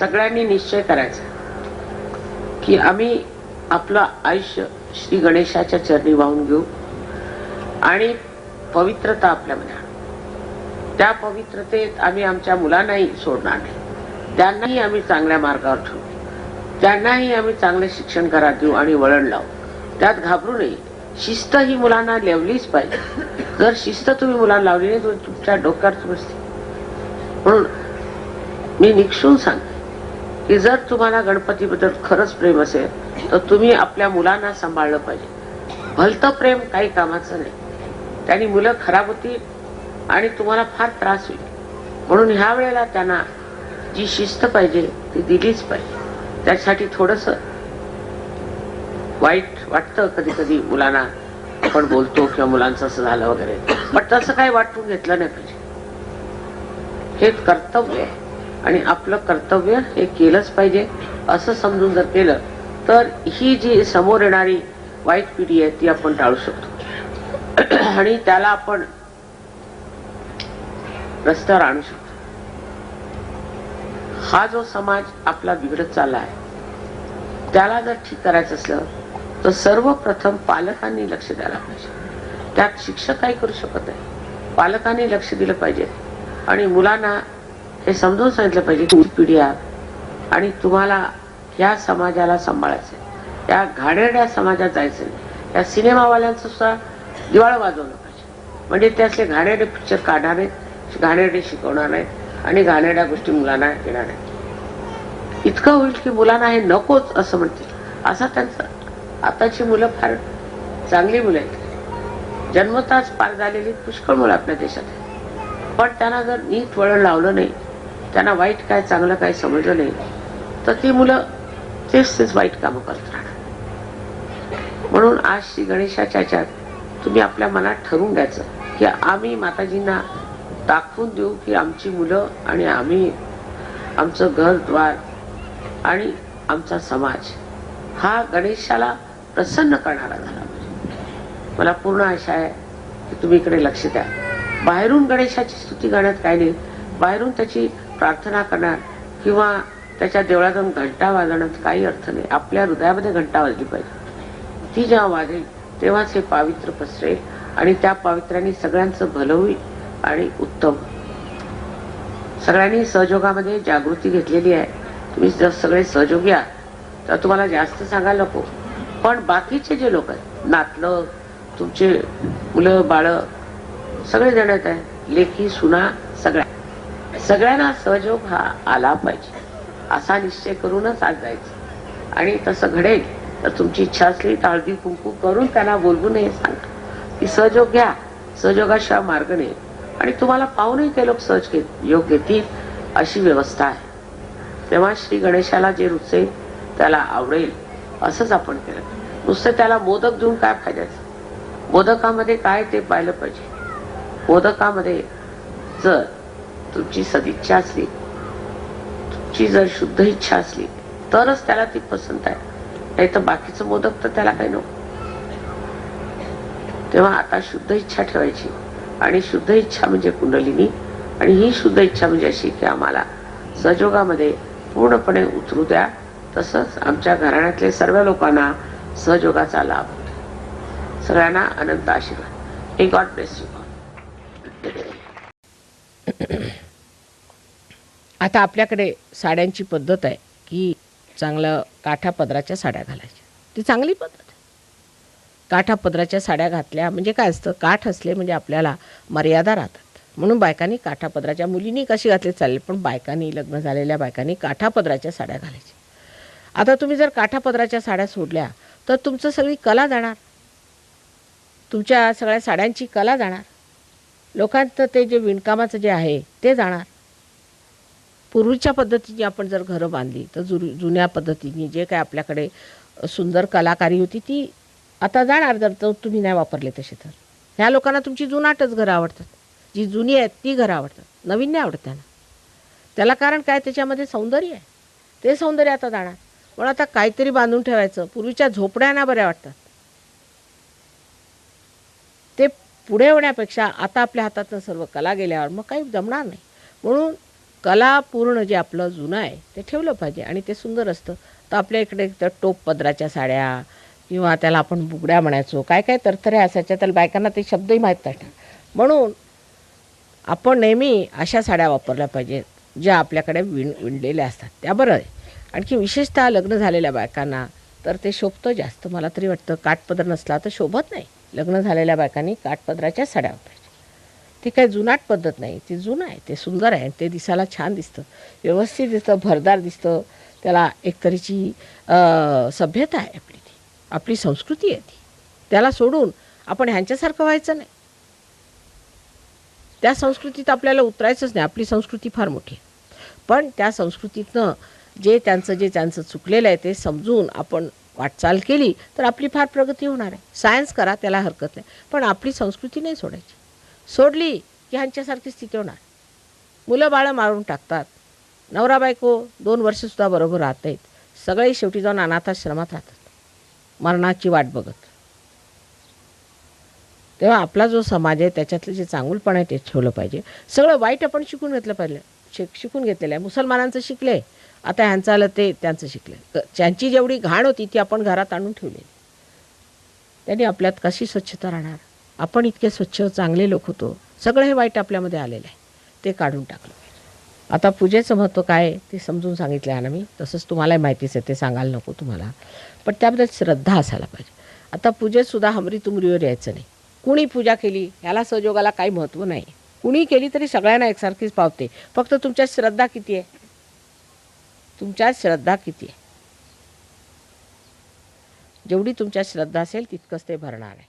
सगळ्यांनी निश्चय करायचा की आम्ही आपलं आयुष्य श्री गणेशाच्या चरणी वाहून घेऊ आणि पवित्रता आपल्यामध्ये आणू. त्या पवित्रतेत आम्ही आमच्या मुलांनाही सोडणार नाही, त्यांनाही आम्ही चांगल्या मार्गावर ठेवू, त्यांनाही आम्ही चांगले शिक्षण घरात देऊ आणि वळण लावू. त्यात घाबरू नये. शिस्त ही मुलांना लावलीच पाहिजे. जर शिस्त तुम्ही मुलांना लावली नाही तर तुमच्या डोक्यावर बसते. म्हणून मी निक्षून सांगते की जर तुम्हाला गणपतीबद्दल खरंच प्रेम असेल तर तुम्ही आपल्या मुलांना सांभाळलं पाहिजे. भलतं प्रेम काही कामाचं नाही. त्यांनी मुलं खराब होतील आणि तुम्हाला फार त्रास होईल. म्हणून ह्या वेळेला त्यांना जी शिस्त पाहिजे ती दिलीच पाहिजे. त्यासाठी थोडंसं वाईट वाटतं कधी कधी मुलांना, आपण बोलतो किंवा मुलांचं असं झालं वगैरे, पण तसं काही वाटून घेतलं नाही पाहिजे. हे कर्तव्य आहे आणि आपलं कर्तव्य हे केलंच पाहिजे असं समजून जर केलं तर ही जी समोर येणारी वाईट पिढी आहे ती आपण टाळू शकतो आणि त्याला आपण रस्त्यावर आणू शकतो. हा जो समाज आपला बिघडत चालला आहे त्याला जर ठीक करायचं असलं तर सर्वप्रथम पालकांनी लक्ष द्यायला पाहिजे. त्यात शिक्षक काही करू शकत नाही. पालकांनी लक्ष दिलं पाहिजे आणि मुलांना हे समजून सांगितलं पाहिजे की ही पिढी आहे आणि तुम्हाला या समाजाला सांभाळायचं, या घाणेरड्या समाजात जायचं नाही. या सिनेमावाल्यांचं सुद्धा दिवाळं वाजवलं पाहिजे. म्हणजे ते असले घाणेरडे पिक्चर काढणार नाहीत, घाणेरडे शिकवणार नाहीत आणि घाणेरड्या गोष्टी मुलांना येणार नाहीत. इतकं होईल की मुलांना हे नकोच असं म्हणतील. असा त्यांचा आताची मुलं फार चांगली मुलं आहेत. जन्मताच पार झालेली पुष्कळ मुलं आपल्या देशात आहेत. पण त्यांना जर नीट वळण लावलं नाही, त्यांना वाईट काय चांगलं काय समजलं नाही तर ती मुलं तेच वाईट कामं करत राहणार. म्हणून आज श्री गणेशाच्या ह्याच्यात तुम्ही आपल्या मनात ठरवून द्यायचं की आम्ही माताजींना दाखवून देऊ की आमची मुलं आणि आम्ही आमचं घरद्वार आणि आमचा समाज हा गणेशाला प्रसन्न करणारा झाला पाहिजे. मला पूर्ण आशा आहे की तुम्ही इकडे लक्ष द्या. बाहेरून गणेशाची स्तुती करण्यात काय नाही, बाहेरून त्याची प्रार्थना करणार किंवा त्याच्या देवळात जाऊन घंटा वाजवण्यात काही अर्थ नाही. आपल्या हृदयामध्ये घंटा वाजली पाहिजे. ती जेव्हा वाजेल तेव्हाच हे पावित्र्य पसरेल आणि त्या पावित्र्याने सगळ्यांचं भलं होईल आणि उत्तम. सगळ्यांनी सहयोगामध्ये जागृती घेतलेली आहे. तुम्ही जर सगळे सहयोगी आहात तर तुम्हाला जास्त सांगायला नको, पण बाकीचे जे लोक आहेत, नातलं, तुमचे मुलं बाळ सगळे जण आहेत, लेकी सुना, सगळ्यांना सहयोग हा आला पाहिजे असा निश्चय करूनच आज जायचं. आणि तसं घडेल तर तुमची इच्छा असली तर हळदी कुंकू करून त्यांना बोलवू नये सांगा की सहयोग घ्या. सहयोगाशिवाय मार्ग नाही आणि तुम्हाला पाहूनही ते लोक सहयोग घेतील अशी व्यवस्था आहे. तेव्हा श्री गणेशाला जे रुचेल त्याला आवडेल असंच आपण केलं. नुसतं त्याला मोदक देऊन काय फायद्याचं? मोदकामध्ये काय ते पाहिलं पाहिजे. मोदकामध्ये जर तुमची सदिच्छा असली, तुमची जर शुद्ध इच्छा असली तरच त्याला ती पसंत आहे, नाही तर बाकीचं मोदक तर त्याला काही नको. तेव्हा आता शुद्ध इच्छा ठेवायची आणि शुद्ध इच्छा म्हणजे कुंडलिनी आणि ही शुद्ध इच्छा म्हणजे अशी की आम्हाला सहयोगामध्ये पूर्णपणे उतरू द्या. तसंच आमच्या घराण्यातले सर्व लोकांना सहयोगाचा लाभ होतो. सगळ्यांना अनंत आशीर्वाद. हे गॉड ब्लेस यू. आता आपल्याकडे साड्यांची पद्धत आहे की चांगलं काठा पदराच्या साड्या घालायच्या. ती चांगली पद्धत आहे. काठा पदराच्या साड्या घातल्या म्हणजे काय असतं, काठ असले म्हणजे आपल्याला मर्यादा राहतात. म्हणून बायकांनी काठा पदराच्या, मुलींनी कशी घातली चालेल, पण बायकांनी, लग्न झालेल्या बायकांनी काठा पदराच्या साड्या घालायच्या. आता तुम्ही जर काठा पदराच्या साड्या सोडल्या तर तुमचं सगळी कला जाणार, तुमच्या सगळ्या साड्यांची कला जाणार. लोकांचं ते जे विणकामाचं जे आहे ते जाणार. पूर्वीच्या पद्धतीने आपण जर घरं बांधली तर जुन्या पद्धतीने जे काय आपल्याकडे सुंदर कलाकारी होती ती आता जाणार जर तुम्ही नाही वापरले तसे. तर ह्या लोकांना तुमची जुनाटच घरं आवडतात, जी जुनी आहेत ती घरं आवडतात, नवीन नाही आवडत त्यांना. त्याला कारण काय, त्याच्यामध्ये सौंदर्य आहे. ते सौंदर्य आता जाणार. पण आता काहीतरी बांधून ठेवायचं. पूर्वीच्या झोपड्यांना बऱ्या वाटतात, ते पुढे होण्यापेक्षा आता आपल्या हातातनं सर्व कला गेल्यावर मग काही जमणार नाही. म्हणून कलापूर्ण जे आपलं जुनं आहे ते ठेवलं पाहिजे आणि ते सुंदर असतं. तर आपल्या इकडे तर टोप पदराच्या साड्या किंवा त्याला आपण बुगड्या म्हणायचो, काय काय तरतऱ्या असायच्या, त्याला बायकांना ते शब्दही माहीत नाही. म्हणून आपण नेहमी अशा साड्या वापरल्या पाहिजेत ज्या आपल्याकडे विणलेल्या असतात, त्या बरं आहे. आणखी विशेषतः लग्न झालेल्या बायकांना तर ते शोभतं जास्त. मला तरी वाटतं काठपदर नसला तर शोभत नाही. लग्न झालेल्या बायकांनी काठपदराच्या साड्या वापरायच्या. ती काही जुनाट पद्धत नाही, ती जुनं आहे, ते सुंदर आहे, ते दिसायला छान दिसतं, व्यवस्थित दिसतं, भरदार दिसतं. त्याला एक तऱ्हेची सभ्यता आहे आपली, ती आपली संस्कृती आहे ती. त्याला सोडून आपण ह्यांच्यासारखं व्हायचं नाही. त्या संस्कृतीत आपल्याला उतरायचंच नाही. आपली संस्कृती फार मोठी आहे, पण त्या संस्कृतीतनं जे त्यांचं चुकलेलं आहे ते समजून आपण वाटचाल केली तर आपली फार प्रगती होणार आहे. सायन्स करा, त्याला हरकत नाही, पण आपली संस्कृती नाही सोडायची. सोडली की ह्यांच्यासारखी स्थिती होणार. मुलं बाळं मारून टाकतात, नवरा बायको 2 वर्षसुद्धा बरोबर राहत नाहीत, सगळे शेवटी जाऊन अनाथाश्रमात राहतात मरणाची वाट बघत. तेव्हा आपला जो समाज आहे त्याच्यातलं जे चांगुलपण आहे ते ठेवलं पाहिजे. सगळं वाईट आपण शिकून घेतलं पाहिजे, शिकून घेतलेलं आहे. मुसलमानांचं शिकले, आता ह्यांचं आलं ते त्यांचं शिकले. त्यांची जेवढी घाण होती ती आपण घरात आणून ठेवली. त्यांनी आपल्यात कशी स्वच्छता राहणार? आपण इतके स्वच्छ चांगले लोक होतो, सगळं हे वाईट आपल्यामध्ये आलेलं आहे, ते काढून टाकलं पाहिजे. आता पूजेचं महत्त्व काय आहे ते समजून सांगितलं आहे ना मी, तसंच तुम्हालाही माहितीच आहे, ते सांगायला नको तुम्हाला, पण त्याबद्दल श्रद्धा असायला पाहिजे. आता पूजेतसुद्धा हमरी तुमरीवर यायचं नाही. कुणी पूजा केली ह्याला सहयोगाला काही महत्त्व नाही. कुणी केली तरी सगळ्यांना एकसारखीच पावते. फक्त तुमच्यात श्रद्धा किती आहे, तुमच्यात श्रद्धा किती आहे. जेवढी तुमच्यात श्रद्धा असेल तितकंच ते भरणार आहे.